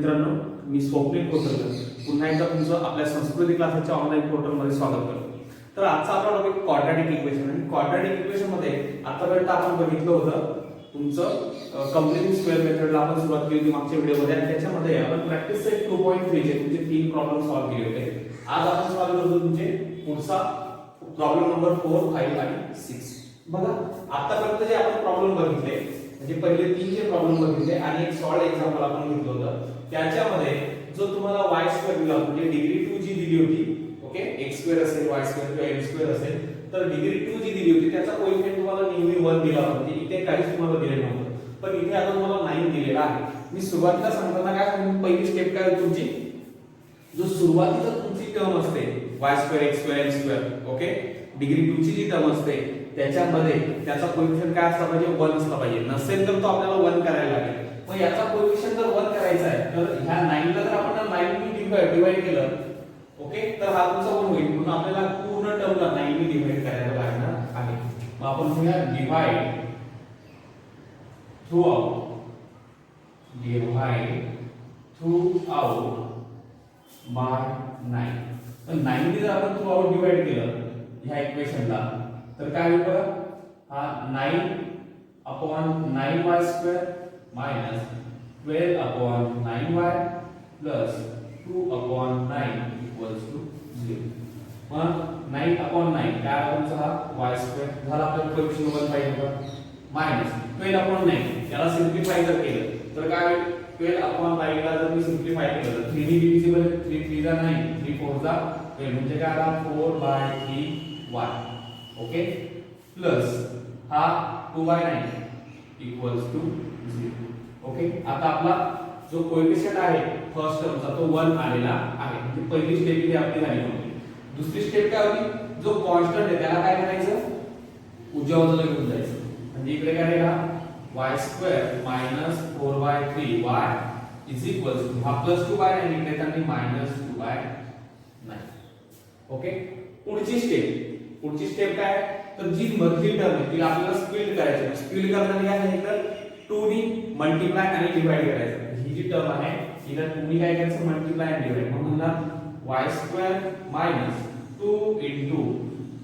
मित्रांनो, मी स्वप्नील कोतरकर पुन्हा एकदा तुमचं आपल्या संस्कृती क्लासेसच्या ऑनलाईन पोर्टलमध्ये स्वागत करतो. तर आजचा आपला टॉपिक क्वाड्रॅटिक इक्वेशन आणि क्वाड्रॅटिक इक्वेशन मध्ये आतापर्यंत आपण बघितलं होतं तुमचं कंप्लीट स्क्वेअर मेथडला आपण सुरुवात केली होती मागच्या व्हिडिओमध्ये आणि त्याच्यामध्ये आपण प्रॅक्टिस सेट 2.3 चे तुमचे 3 प्रॉब्लेम सॉल्व्ह केले होते. आज आपण सॉल्व्ह करतो तुमचे पुढचा प्रॉब्लेम नंबर 4, 5 आणि 6. बघा आतापर्यंत जे आपण प्रॉब्लेम बघितले म्हणजे पहिले 3 जे प्रॉब्लेम बघितले आणि एक सॉल्ड एक्झाम्पल आपण घेतलं होतं त्याच्यामध्ये जो तुम्हाला y स्क्वेअर दिला म्हणजे डिग्री 2 जी दिली होती, ओके, x स्क्वेअर असेल y स्क्वेअर किंवा m स्क्वेअर असेल तर डिग्री 2 जी दिली होती त्याचा कोएफिशिएंट तुम्हाला नेहमी 1 दिला होता म्हणजे इथे काहीच तुम्हाला दिले नव्हतं, पण इथे आता तुम्हाला 9 दिलेला आहे. मी सुरुवातीला सांगताना काय सांगितलं, पहिली स्टेप काय होती तुमची, जो सुरुवातीला तुमची टर्म असते y square x square m square, okay, degree 2 ची जी टर्म असते त्याच्यामध्ये त्याचा कोएफिशिएंट काय असला पाहिजे, 1 असला पाहिजे. नसेल तर तो आपल्याला 1 करायला लागेल. मग याचा कोएफिशिएंट जर 1 करायचा आहे तर ह्या 9 ला जर आपण 9 ने डिवाइड केलं, ओके, तर हा तुमचा 1 होईल. म्हणून आपल्याला पूर्ण टर्मला 9 ने डिवाइड करायला लागणार आहे. मग आपण म्हणूया डिवाइड थ्रू आउट बाय 9. तर 9 ने जर आपण थ्रू आउट डिवाइड केलं ह्या इक्वेशनला तर काय होईल बघा, हा 9/9y square minus 12/9y plus 2/9 equals to 0. मग 9/9 काय आला तुमचा हा y स्क्वेअर झाला, आपल्याला कोएफिशिएंट 1 पाहिजे होता, मायनस 12/9 याला सिम्प्लिफाय जर केलं तर काय होईल, 12/9 ला जर मी सिम्प्लिफाय केलं तर 3 डिव्हिजिबल 3 3 जा 9 3 4 जा 12 म्हणजे काय आला 4/3y, ओके, प्लस हा 2/9 इक्वल्स टू 0. ओके, आता आपला जो कोएफिशिएंट आहे फर्स्ट टर्मचा तो 1 आलेला आहे. म्हणजे पहिली स्टेप इथे आपली झाली होती. दुसरी स्टेप काय होती, जो कॉन्स्टंट आहे त्याला काय करायचं, उजव्या बाजूला घेऊन जायचं. म्हणजे इकडे काय राहिला y square minus 4/3y is equals to हा प्लस 2/9 इकडे आणि मायनस 2/9. ओके, पुढची स्टेप काय, तर जी मधली टर्म आहे तिला आपल्याला स्प्लिट करायचं. स्प्लिट करताना काय सांगितलं, 2 ने मल्टिप्लाय आणि डिवाइड करायचं. ही जी टर्म आहे हिला 2 ने काय करायचं, मल्टिप्लाय आणि डिवाइड. म्हणून ना y square minus 2 into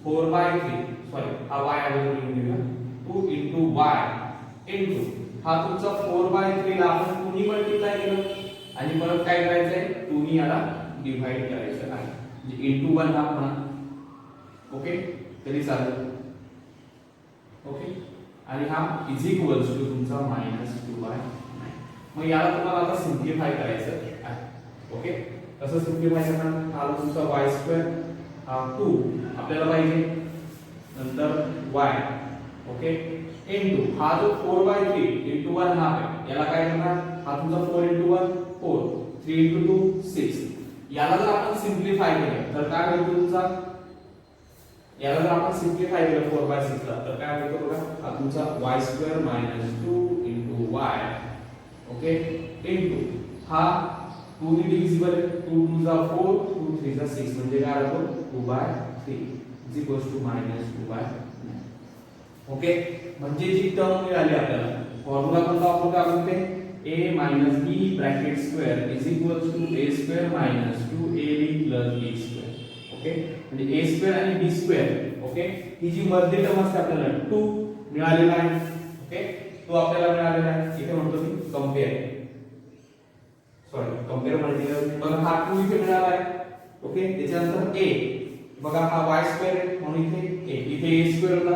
4/3 sorry हा y अगोदर लिहून घेऊया, 2 into y into हा तुमचा 4/3 ला आपण 2 ने मल्टिप्लाय केलं आणि परत काय करायचंय, 2 ने याला डिवाइड करायचं आहे. म्हणजे into 1 हा म्हणा, ओके, तरी चालेल, ओके, आणि हा इज इक्वल्स टू तुमचा मायनस 2/9. मग याला तुम्हाला आता सिम्प्लिफाय करायचं आहे. ओके, कसं सिम्प्लिफाय करणार, हा तुमचा y स्क्वेअर हा 2 आपल्याला पाहिजे, नंतर y, ओके, इनटू हा जो 4/3 into 1 हा आहे याला काय करणार, हा तुमचा 4 into 1 4 3 into 2 6. याला जर आपण सिम्प्लिफाय केलं तर काय होईल तुमचा, याला जर आपण सिम्प्लिफाय केलं 4/6 ला तर काय होईल बघा, हा तुमचा y square minus 2 into y, okay, into हा 2 ने डिव्हिजिबल 2 2 जा 4 2 3 जा 6 म्हणजे काय होतो 2/3 is equals to minus 2/9. Okay, म्हणजे जी टर्म मिळाली आपल्याला फॉर्म्युला कोणता वापरू का आपण ते a minus b bracket square is equals to a square minus 2ab plus b square. Okay, म्हणजे a square आणि b square, ओके, ही जी मधली टर्म असते आपल्याला 2 मिळालेला आहे. ओके, तो आपल्याला मिळालेला आहे. इथे म्हणतो मी कंपेअर मल्टिप्लाय बघा हा 2 इथे मिळाला आहे. ओके, त्याच्यानंतर a बघा हा y स्क्वेअर आहे म्हणून इथे a स्क्वेअर होता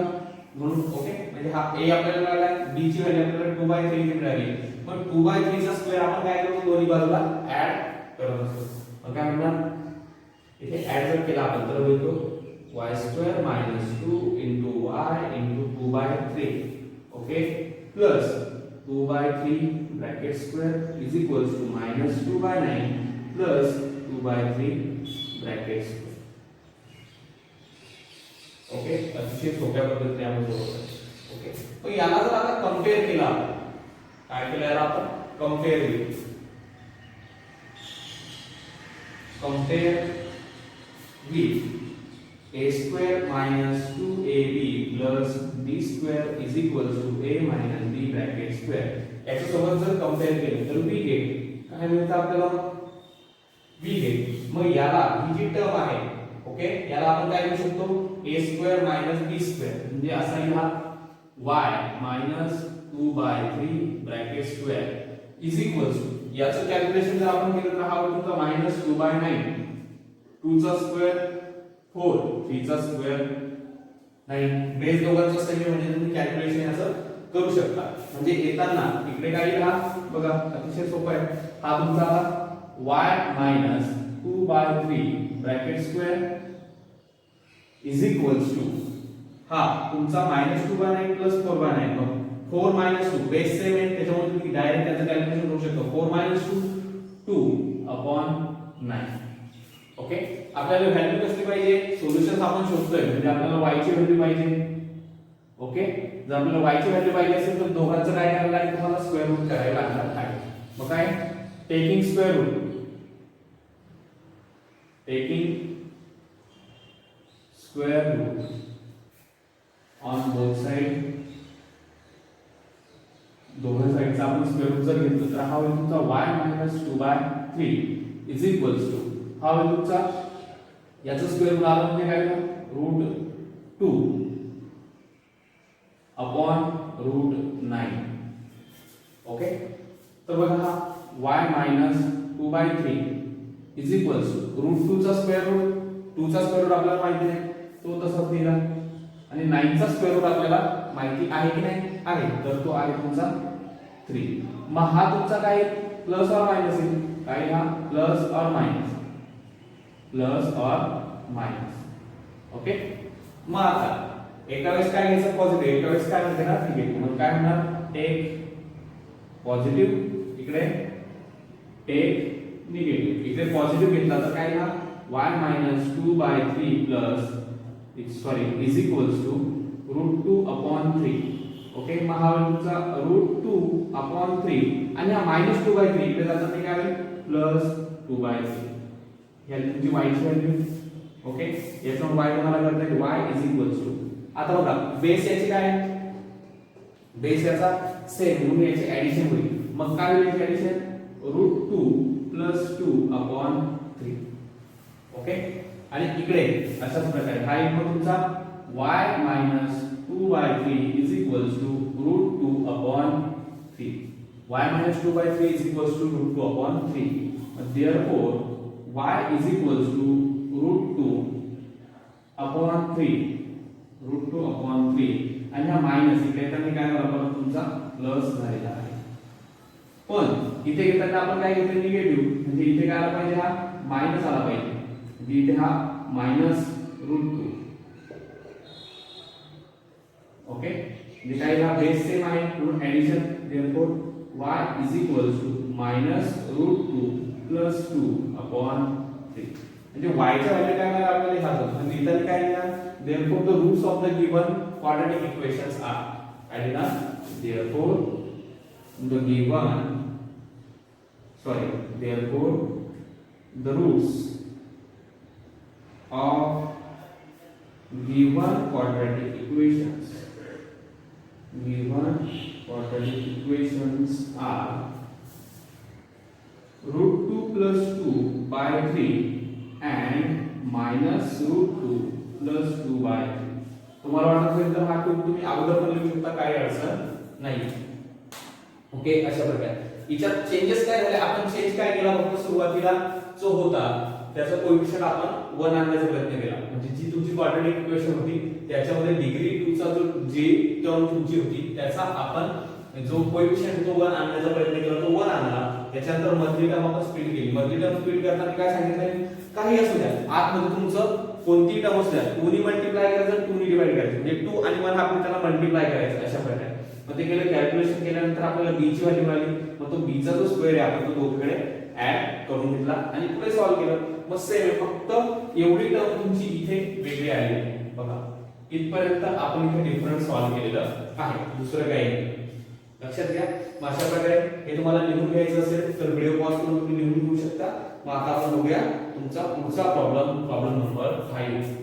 म्हणून, ओके, म्हणजे हा a आपल्याला मिळाला आहे, b ची व्हॅल्यू आपल्याला 2/3 इथे मिळाली. पण 2/3 चा स्क्वेअर आपण काय करतो, दोन्ही बाजूला ऍड करत असतो. मग काय म्हणणार, इथे ऍड जर केला आपण तर होईल तो y square minus 2 into y into 2/3, okay, plus 2/3 bracket square is equals to minus 2/9 plus 2/3 bracket square. Okay, अतिशय सोप्या पद्धतीने आपण सोडवतो. ओके, पण याला जर आता कंपेअर केला, काय केलं याला आपण compare with a square minus 2ab plus b square is equals to a minus b bracket square. याच्या सोबत जर कंपेअर केलं तर we get काय मिळतं आपल्याला v घे. मग याला ही जी टर्म आहे ओके याला आपण काय लिहू शकतो a² - b² म्हणजे असा येईल हा y - 2/3 bracket square is equals to याचं कॅल्क्युलेशन जर आपण केलं तर हा होईल तुमचा -2/9 2 चा स्क्वेअर 4 3 चा स्क्वेअर 9 बेस दोघांचा संख्या म्हणजे तुम्ही कॅल्क्युलेशन याचं करू शकता. म्हणजे येताना इकडे काय येईल हा बघा अतिशय सोपा आहे. हा तुमचा आला y - 2/3 bracket square is equals to हा तुमचा -2/9 + 4/9 मग 4 - 2 बेस सेम आहे त्याच्यामुळे तुम्ही डायरेक्ट त्याचं कॅल्क्युलेशन करू शकता. 4 - 2 2/9 ओके. आपल्याला व्हॅल्यू कसली पाहिजे सोल्युशन आपण शोधतोय म्हणजे आपल्याला y ची व्हॅल्यू पाहिजे ओके. जर आपल्याला y ची व्हॅल्यू पाहिजे असेल तर दोघांचं काय करायला लागेल तुम्हाला स्क्वेअर रूट करायला लागणार आहे. मग काय taking square root on both side दोघं साइडचा आपण स्क्वेअर रूट जर घेतलं तर हा होईल तुमचा y - 2/3 इज इक्वल्स टू हा होईल तुमचा याचं स्क्वेअर रूट आलं म्हणजे काय √2 अपॉन √9 ओके. तर बघा हा y - 2/3 इज इक्वल्स टू √2 चा स्क्वेअर रूट 2 चा स्क्वेअर रूट आपल्याला माहिती नाही तो तसाच दिला आणि 9 चा स्क्वेअर रूट आपल्याला माहिती आहे की नाही आहे तर तो आहे तुमचा 3. मग हा तुमचा काय प्लस और मायनस येईल काय हा प्लस और मायनस ओके. मग आता एका वेळेस काय घ्यायचं पॉझिटिव्ह एका वेळेस काय घेणार निगेटिव्ह. मग काय होणार टेक पॉझिटिव्ह इकडे टेक निगेटिव्ह. इकडे पॉझिटिव्ह घेतला तर काय येणार y - 2/3 is equals to √2/3 okay. मग हा तुमचा √2/3 आणि हा -2/3 इकडे जातं ते काय होईल +2/3 ही तुमची y ची व्हॅल्यू ओके. याच्यावर y तुम्हाला करता येईल y इज इक्वल्स टू आता बघा बेस याची काय बेस याचा सेम म्हणून याची ऍडिशन होईल. मग काय होईल याची ऍडिशन √2 + 2/3 ओके. आणि इकडे अशाच प्रकारे हा एक तुमचा y - 2/3 is equals to √2/3 y - 2/3 is equals to √2/3 therefore y is equals to √2/3 आणि हा मायनस इकडे येताना काय झाला परत तुमचा प्लस झालेला आहे. पण इथे घेताना आपण काय घेतलं निगेटिव्ह म्हणजे इथे काय आला पाहिजे हा मायनस आला पाहिजे म्हणजे इथे हा -√2 ओके. म्हणजे काय हा बेस सेम आहे म्हणून addition therefore y is equals to -√2 + 2/3 म्हणजे y च्या व्हॅल्यू काय मिळालं आपल्याला ह्याचं म्हणजे इथे काय मिळालं therefore the roots of the given quadratic equations are and therefore the roots of given quadratic equations are √2 + 2/3 and -√2 + 2/3 तुम्हाला वाटत असेल तर हा टूल तुम्ही अगोदर पण लिहू शकता काही अडचण नाही ओके. अशा प्रकारे याच्यात चेंजेस काय झाले आपण चेंज काय केला फक्त सुरुवातीला जो होता त्याचा कोएफिशिएंट आपण 1 आणण्याचा प्रयत्न केला म्हणजे जी तुमची क्वाड्रॅटिक इक्वेशन होती त्याच्यामध्ये डिग्री 2 चा जो जे टर्म तुमची होती त्याचा आपण जो कोएफिशिएंट तो 1 आणण्याचा प्रयत्न केला तो 1 आणला. त्याच्यानंतर मधली टर्म आपण स्प्लिट केली. मधली टर्म स्प्लिट करताना काय सांगितलं काही असू द्या आतमध्ये तुमचं कोणती टर्म असू द्या 2 ने मल्टिप्लाय करायचं 2 ने डिवाइड करायचं म्हणजे 2 आणि 1 आपण त्याला मल्टिप्लाय करायचं अशा प्रकारे. मग ते केलं कॅल्क्युलेशन केल्यानंतर आपल्याला b ची व्हॅल्यू मिळाली. मग तो b चा जो स्क्वेअर आहे आपण तो दोघीकडे ऍड करून घेतला आणि पुढे सॉल्व केलं. मग सेम फक्त एवढी टर्म तुमची इथे वेगळी आली बघा इथपर्यंत आपण इथे डिफरन्स सॉल्व केलेलं आहे दुसरं काही नाही लक्षात घ्या. मग अशा प्रकारे हे तुम्हाला लिहून घ्यायचं असेल तर व्हिडिओ पॉज करून तुम्ही लिहून घेऊ शकता. मग आता आपण बघूया तुमचा पुढचा प्रॉब्लेम नंबर 5.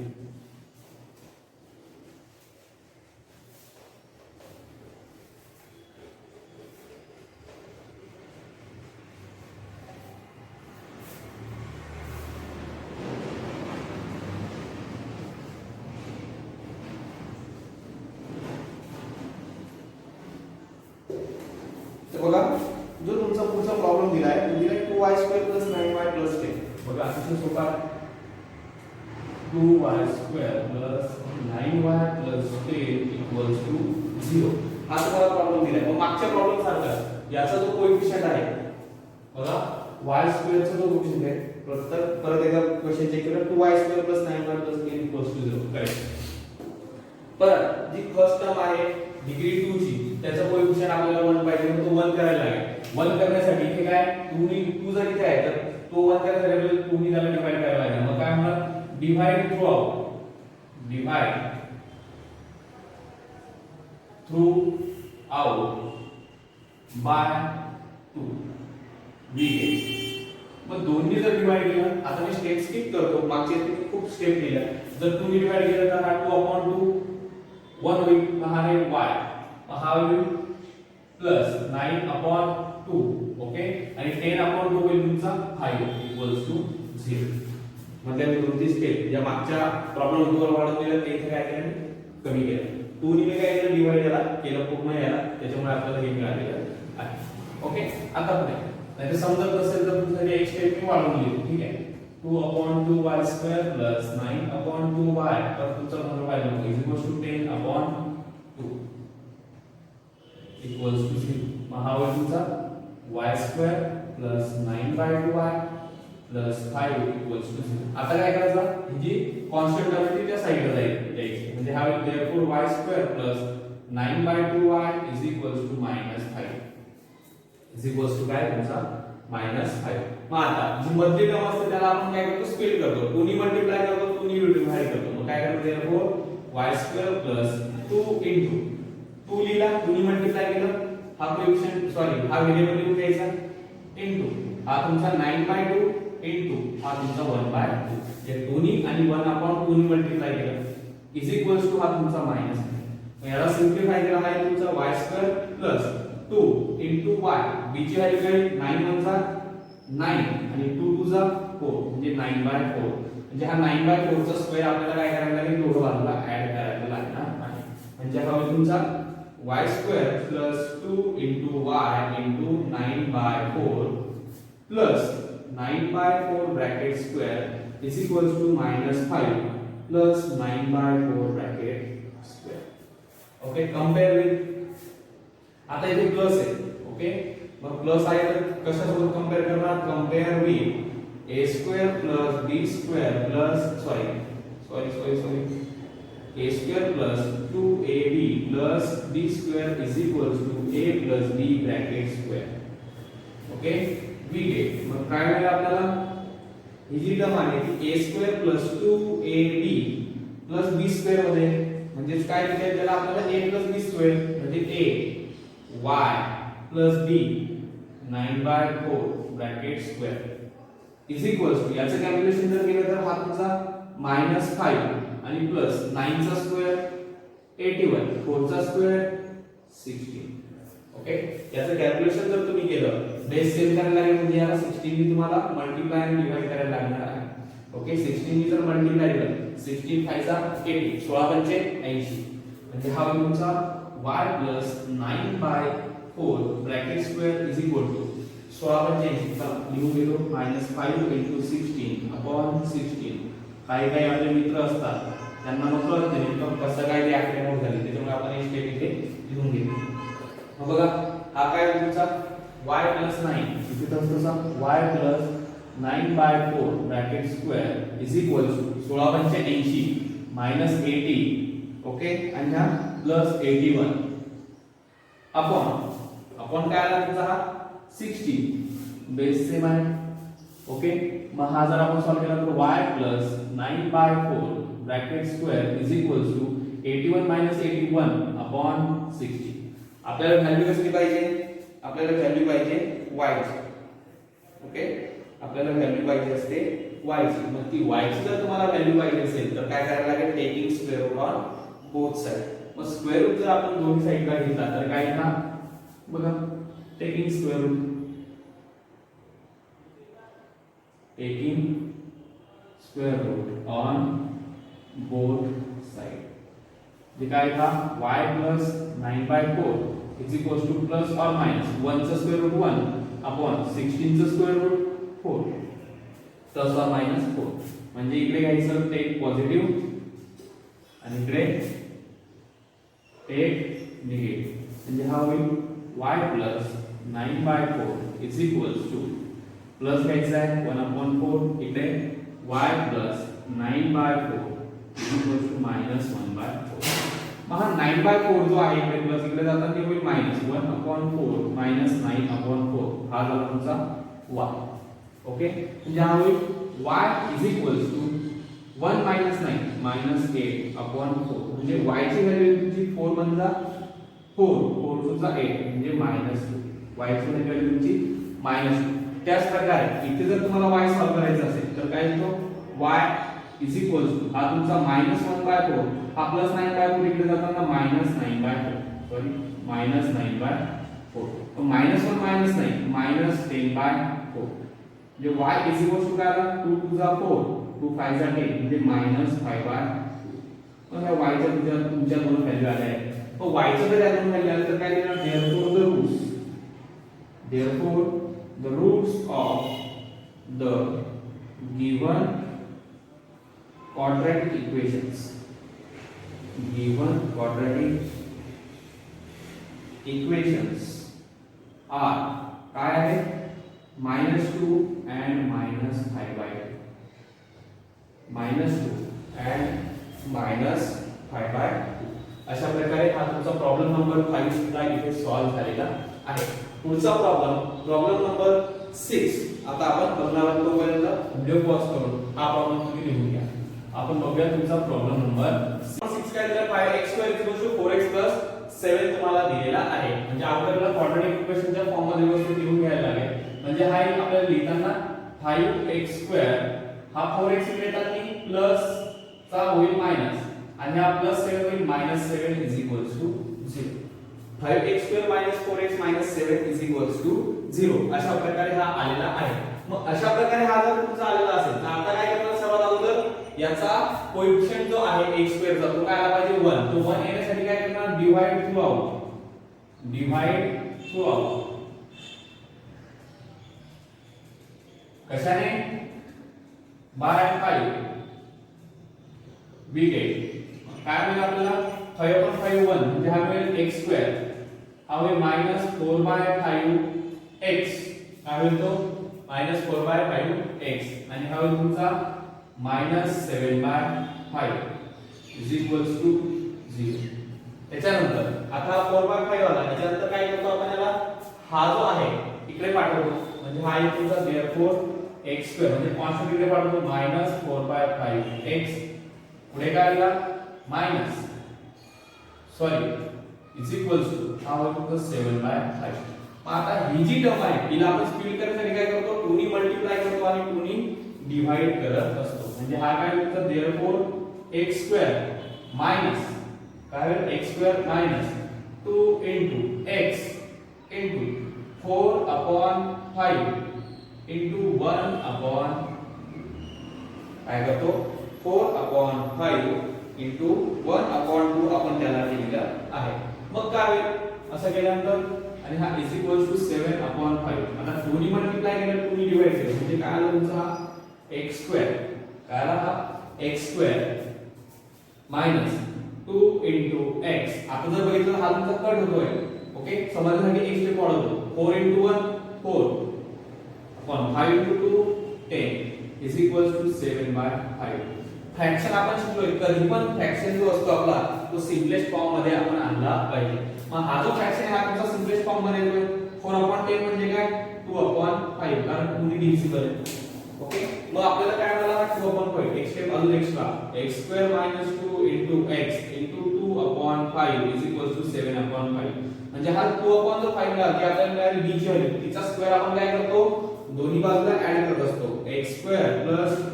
तर बघा जो तुमचा पुढचा प्रॉब्लेम दिलाय तो दिलाय 2y² + 9y + 10. बघा अतिशय सोपा आहे. 2y² + 9y + 10 = 0. हा तुम्हाला प्रॉब्लेम दिलाय. मग मागच्या प्रॉब्लेम सारखा याचा जो कोएफिशियंट आहे बघा y² चा जो कोएफिशियंट आहे परत एकदा क्वेश्चन चेक करा. 2y² + 9y + 10 = 0. करेक्ट. पण जी फर्स्ट टर्म आहे डिग्री 2 ची त्याचा कोएफिशियंट आपल्याला 1 पाहिजे मग तो 1 करायला लागेल. 1 करण्यासाठी इथे काय 2 जर इथे आहे तर तो 1 करण्यासाठी आपल्याला 2 ने त्याला डिवाइड करायला लागेल. मग काय होणार divide throughout by 2 we मग दोन्ही जर डिवाइड केलं आता मी स्टेप स्किप करतो. मागचे खूप स्टेप केल्या. जर 2 ने डिवाइड केलं तर हा 2/2 1 होईल. मग हा आहे y हा होईल प्लस 9/2 ओके आणि 10/2 होईल तुमचा 5 = 0. म्हणजे मी कोणती स्टेप या मागच्या प्रॉब्लेम वर वाढवून दिलं ते इथे काय केलं कमी केलं. 2 ने काय केलं डिवाइड केलं पूर्ण याला त्याच्यामुळे आपल्याला हे मिळालेलं आहे. ओके आता पुढे नाही समजत नसेल तर तुमच्यासाठी एक स्टेप मी वाढवून लिहितो. ठीक आहे 2/2y² + 9/2y तर तुमचा म्हणून काय होईल = 10/2 = 0. मग हा होईल तुमचा y² + 9/2y + 5 = 0. आता काय करायचं ही जी कॉन्स्टंट टर्म आहे त्या साइडला जायची म्हणजे हा होईल therefore y² + 9/2y = -5 काय तुमचा -5. मग आता जी मधली टर्म असते त्याला आपण काय करतो स्प्लिट करतो. 2 ने मल्टिप्लाय करतो 2 ने डिवाइड करतो. मग काय करतो therefore y² + 2 2 लिहिला 2 ने मल्टिप्लाय केलं हा कोएफिशियंट सॉरी हा व्हेरिएबल लिहून घ्यायचा इनटू हा तुमचा 9/2 इनटू हा तुमचा 1/2 जे 2 आणि 1/2 ने मल्टिप्लाय केलं = हा तुमचा मायनस. मग याला सिंपलीफाय केला आहे तुमचा y² + 2 इनटू y b ची व्हॅल्यू काय 9 चा 9 आणि 2 चा 4 म्हणजे 9/4 म्हणजे हा 9/4 चा स्क्वेअर आपल्याला काय करायला लागेल दोघं बाजूला ऍड करायला लागणार आहे. म्हणजे हा होईल तुमचा y² + 2 into y into 9/4 plus 9/4 bracket square = -5 plus 9/4 bracket square. Okay compare with आता इथे प्लस आहे. ओके मग प्लस आहे तर कशासोबत कंपेअर करणार compare with a² + b² plus sorry a² + 2ab + b² = a + b bracket square. Okay we get मग काय मिळेल आपल्याला ही जी टर्म आहे ती a² + 2ab + b² मध्ये म्हणजे काय लिहायचं त्याला आपल्याला a + b² म्हणजे a y + b 9/4 bracket square याचं कॅल्क्युलेशन जर केलं तर हा तुमचा -5 आणि प्लस 9 चा स्क्वेअर 81 4 चा स्क्वेअर 16. ओके याचं कॅल्क्युलेशन जर तुम्ही केलं बेस सेम करायला लागेल म्हणजे याला 16 ने तुम्हाला मल्टिप्लाय आणि डिवाइड करायला लागणार आहे. ओके 16 ने जर मल्टिप्लाय केलं 16 5 चा 80 16 पंचे 80 म्हणजे हा होईल तुमचा y + 9/4 ब्रॅकेट स्क्वेअर = 16 पंचे 80 चा लिहून घेतो -5 * 16/16. काही आपले मित्र असतात त्यांना नको असते नेमकं कसं काय ते आकडेमोड झाली त्याच्यामुळे आपण हे स्टेप इथे लिहून घेतो. मग बघा हा काय तुमचा y + 9 इथे तुमचा y + 9/4 ब्रॅकेट स्क्वेअर = 16 पंचे 80 -80 ओके आणि हा +81 अपॉन काय आला तुमचा हा 16 बेस सेम आहे. ओके मग हा जर आपण सॉल्व केला तर y + 9/4 ब्रॅकेट स्क्वेअर = 81 - 81 60. आपल्याला व्हॅल्यू कसली पाहिजे आपल्याला व्हॅल्यू पाहिजे y ची. ओके आपल्याला व्हॅल्यू पाहिजे असते y ची. मग ती y ची जर तुम्हाला व्हॅल्यू पाहिजे असेल तर काय करायला लागेल taking square root on both side. मग स्क्वेअर रूट जर आपण दोन्ही साइडला घेतला तर काय येणार बघा taking square root on both side जे काय था y + 9/4 is equals to plus और मायनस 1 चा स्क्वेअर रूट 1 अपॉन 16 चा स्क्वेअर रूट 4 प्लस और मायनस 4 म्हणजे इकडे घ्यायचं टेक पॉझिटिव्ह आणि इकडे टेक निगेटिव्ह म्हणजे हा होईल y plus 9/4 is equals to plus घ्यायचा आहे 1/4 इकडे y plus 9/4 is equals to minus 1/4 मग हा 9/4 जो आहे इकडे प्लस इकडे जाताना ते होईल मायनस 1/4 मायनस 9/4 हा झाला तुमचा y ओके म्हणजे हा होईल y is equals to 1 minus 9 minus 8/4 म्हणजे y ची व्हॅल्यू तुमची 4 बनला 4 सुद्धा 8 म्हणजे मायनस 2 y ची व्हॅल्यू तुमची मायनस 2 त्याच प्रकारे इथे जर तुम्हाला y सॉल्व करायचा असेल तर काय येतो y इज इक्वल्स टू हा तुमचा मायनस 1/4 हा प्लस 9/4 इकडे जाताना मायनस 9/4 सॉरी मायनस 9/4 तर मायनस 1 मायनस 9 मायनस 10/4 म्हणजे y इज इक्वल्स टू काय आला 2 टू द 4 2 5 जा 10 म्हणजे मायनस 5/2 मग या y च्या तुमच्या दोन व्हॅल्यू आल्या आहेत मग y च्या जर या दोन व्हॅल्यू आल्या तर काय देणार therefore the roots of the given quadratic equations are काय आहे -2 and -5/2 -2 and -5/2 अशा प्रकारे हा तुमचा प्रॉब्लेम नंबर 5 सुद्धा इथे सॉल्व झालेला आहे पुढचा प्रॉब्लेम नंबर 6 आता आपण बघणार आहोत तोपर्यंत व्हिडिओ पॉज करून हा प्रॉब्लेम तुम्ही लिहून घ्या आपण बघूया तुमचा प्रॉब्लेम नंबर 6 काय दिला 5x² 4x 7 तुम्हाला दिलेला आहे म्हणजे आपल्याला क्वाड्रॅटिक इक्वेशनच्या फॉर्म मध्ये व्यवस्थित लिहून घ्यायला लागेल म्हणजे हा एक आपल्याला लिहिताना 5x² हा 4x लिहिताना प्लस चा होईल मायनस आणि हा प्लस 7 होईल -7 is equals to 0 5x² 4x 7 is equals to 0 अशा प्रकारे हा आलेला आहे मग अशा प्रकारे हा जर तुमचा आलेला असेल तर आता काय करणार सर्वात अगोदर याचा कोएफिशिएंट जो आहे x² चा तो काय आला पाहिजे 1 तो 1 येण्यासाठी काय करणार डिवाइड थ्रू आउट कशाने बाय 5 we get काय मिळेल आपल्याला 5/5 1 म्हणजे हा मिळेल x² हा होईल -4/5x काय होईल तो -4/5x आणि हा होईल तुमचा -7/5 इज इक्वल्स टू 0 त्याच्यानंतर आता 4/5 आला त्याच्यानंतर काय करतो आपण याला हा जो आहे इकडे पाठवतो म्हणजे हा आहे तुमचा therefore x² म्हणजे कॉन्स्टंट इकडे पाठवतो -4/5x पुढे काय आला minus sorry is equals to हा होतो 7/5 मग आता ही जी टर्म आहे हिला आपण स्प्लिट करण्यासाठी काय करतो 2 नी मल्टिप्लाय करतो आणि 2 नी डिवाइड करत असतो म्हणजे हा काय होतो therefore x² मायनस काय होईल x² minus 2 into x into 4/5 into 1/, काय करतो 4/5 into 1/2 आपण त्याला लिहिलं आहे मग काय होईल असं केल्यानंतर आणि हा इज इक्वल्स टू 7/5 आता 2 नी मल्टिप्लाय केलं 2 नी डिवाइड केलं म्हणजे काय आलं तुमचा x² काय आला हा x² मायनस 2 into x आता जर बघितलं हा तुमचा कट होतोय ओके समजण्यासाठी x स्टेप वाढवतो 4 into 1 4 upon 5 into 2 10 is equals to 7/5 fraction आपण शिकलोय कधी पण फ्रॅक्शन जो असतो आपला तो सिम्पलेस्ट फॉर्म मध्ये आपण आणला पाहिजे मग हा जो फ्रॅक्शन आहे हा तुमचा सिम्पलेस्ट फॉर्म मध्ये येतोय 4/10 म्हणजे काय 2/5 कारण 2 नी डिव्हिजिबल आहे ओके मग आपल्याला काय मिळाला 2/5 x स्टेप अजून extra x² - 2 into x into 2/5 is equals to 7/5 म्हणजे हा 2/5 ला की आपल्याला मिळाली b ची व्हॅल्यू तिचा स्क्वेअर आपण काय करतो दोन्ही बाजूला ऍड करत असतो x² +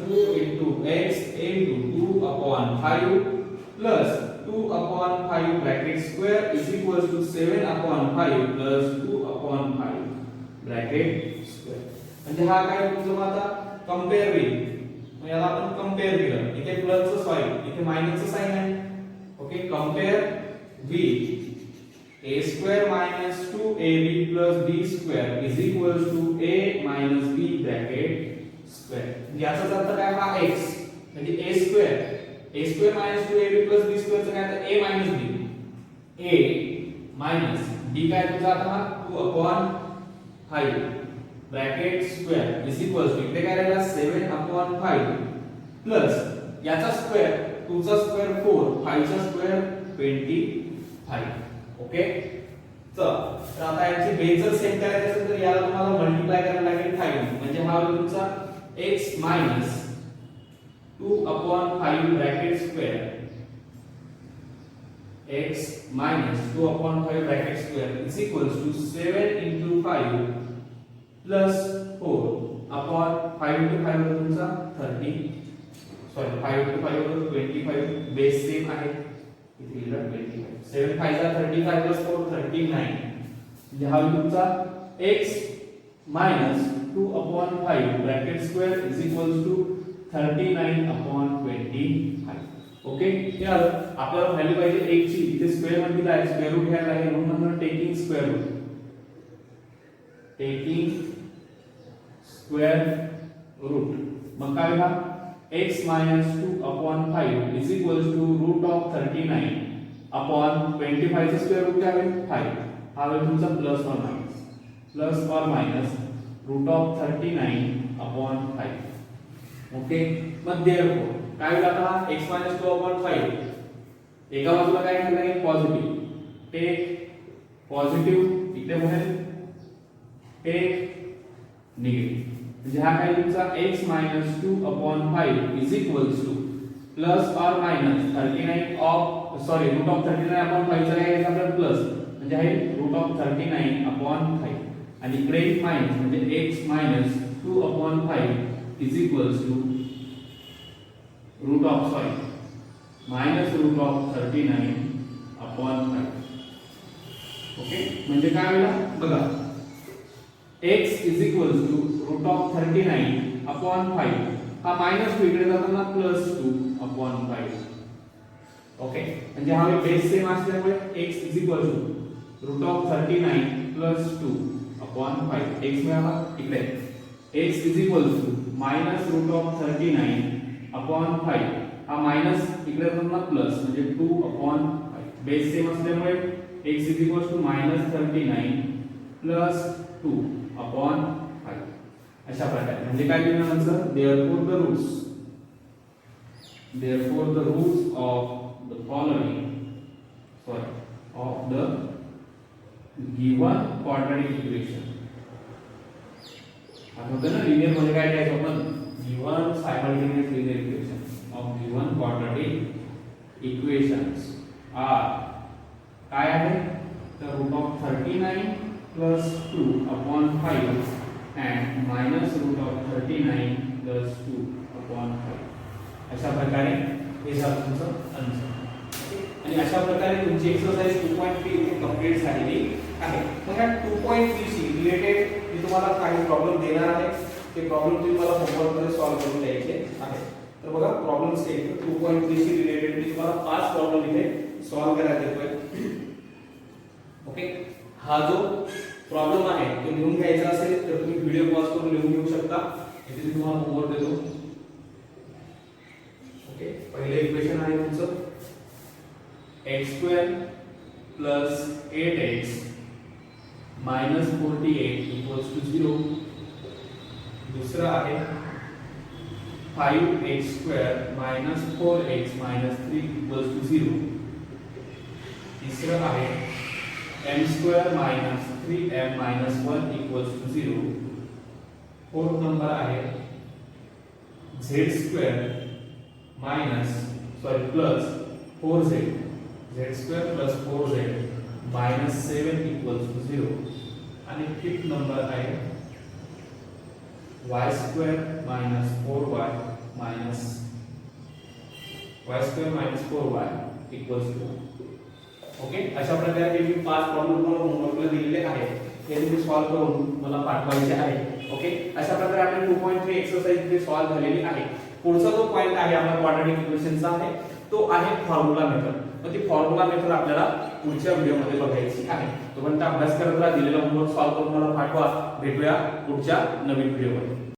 2 into x into 2/5 plus 2/5 bracket square is equals to 7/5 plus 2/5 bracket square म्हणजे हा काय तुमचा आता कंपेअर होईल मग याला आपण कंपेअर केलं इथे प्लसचं साइन इथे मायनसचं साइन आहे okay compare with a square minus 2ab plus b square is equals to a minus b bracket square. याचाच अर्थ काय हा x म्हणजे a square minus 2ab plus b square चा काय तर a minus b a minus b काय तुझा आता हा 2 upon 5 bracket square is equals to इकडे काय राहिला 7 upon 5 प्लस याचा स्क्वेअर 2 चा स्क्वेअर 4 5 चा स्क्वेअर 25. ओके तर आता याची बेस जर सेम करायची असेल तर याला तुम्हाला मल्टिप्लाय करायला लागेल 5 म्हणजे हा होईल तुमचा x minus 2 upon 5 bracket square x minus 2 upon 5 bracket square is equals to 7 into 5 plus 4 upon 5 into 5 होतो तुमचा 5 into 5 होतो 25 बेस सेम आहे इथे लिहिला 25 7 5 चा 35 plus 4 39 म्हणजे हा तुमचा x minus 2 upon 5 bracket square is equals to 39 upon 25. Okay हे आलं आपल्याला व्हॅल्यू पाहिजे 1 ची इथे स्क्वेअर मध्ये दिला आहे स्क्वेअर रूट घ्यायला आहे म्हणून म्हणणार टेकिंग स्क्वेअर रूट मग काय हा x minus 2 upon 5 is equals to root of 39 upon 25 चा स्क्वेअर रूट काय होईल 5 हा होईल तुमचा प्लस और minus root of 39 upon 5. Okay मग देअरफॉर काय होईल आता x minus 2 upon 5 एका बाजूला काय घ्यायला लागेल पॉझिटिव्ह टेक पॉझिटिव्ह इकडे होईल टेक निगेटिव्ह म्हणजे हा काय तुमचा x minus 2 upon 5 is equals to plus or minus 39 of sorry root of 39 upon 5 चा काय घ्यायचा आपल्याला प्लस म्हणजे आहे root of 39 upon 5 आणि इकडे मायनस म्हणजे x minus 2 upon 5 is equals to root of minus root of 39 upon 5. Okay म्हणजे काय होईल बघा x is equals to root of 39 upon 5 हा मायनस 2 इकडे जाताना प्लस 2 upon 5. ओके म्हणजे हा बेस सेम असल्यामुळे x is equals to root of 39 plus 2 upon 5 x मिळाला इकडे x is equals to minus root of 39 upon 5 हा मायनस इकडे जाताना प्लस म्हणजे 2 upon 5 बेस सेम असल्यामुळे x is equals to minus 39 plus 2 upon 5 अशा प्रकारे म्हणजे काय लिहिणार answer therefore the roots of the following of the given quadratic equation आता ना लिनियर मध्ये काय लिहायचं आपण given simultaneous linear equation of given quadratic equations are काय आहे तर root of 39 plus 2 upon 5 and minus root of 39 plus 2 upon 5 अशा प्रकारे हे झालं तुमचं आन्सर आणि अशा प्रकारे तुमची एक्सरसाइज 2.3 इथे कंप्लीट झालेली आहे. मग या 2.3 शी रिलेटेड मी तुम्हाला काही प्रॉब्लेम देणार आहे ते प्रॉब्लेम तुम्ही मला होमवर्क मध्ये सॉल्व्ह करून द्यायचे आहे. तर बघा प्रॉब्लेम स्टेट 2.3 शी रिलेटेड मी तुम्हाला 5 प्रॉब्लेम इथे सॉल्व्ह करायला देतोय. ओके हा जो प्रॉब्लेम आहे तो लिहून घ्यायचा असेल तर तुम्ही व्हिडिओ पॉज करून लिहून घेऊ शकता. इथे तुम्हाला होमवर्क देतो. ओके पहिले इक्वेशन आहे तुमचं x² plus 8x minus 48 equals to 0. दूसरा आहे 5x² minus 4x minus 3 equals to 0. तीसरा आहे m² minus 3m minus 1 equals to 0. Fourth number आहे z² minus plus 4z z² plus 4z minus 7 equals to 0. आणि fifth number आहे y² minus 4y minus equals to 1. Okay अशा प्रकारे हे मी 5 problem तुम्हाला होमवर्कला दिलेले आहेत हे तुम्ही सॉल्व्ह करून मला पाठवायचे आहे. ओके अशा प्रकारे आपली 2.3 एक्सरसाइज इथे सॉल्व्ह झालेली आहे. पुढचा जो पॉइंट आहे आपला क्वाड्रॅटिक इक्वेशनचा आहे तो आहे फॉर्म्युला मेथड. पण ती फॉर्म्युला मेथड आपल्याला पुढच्या व्हिडिओमध्ये बघायची आहे. तोपर्यंत अभ्यास करत राहा, दिलेला होमवर्क सॉल्व्ह करून मला पाठवा. भेटूया पुढच्या नवीन व्हिडिओमध्ये.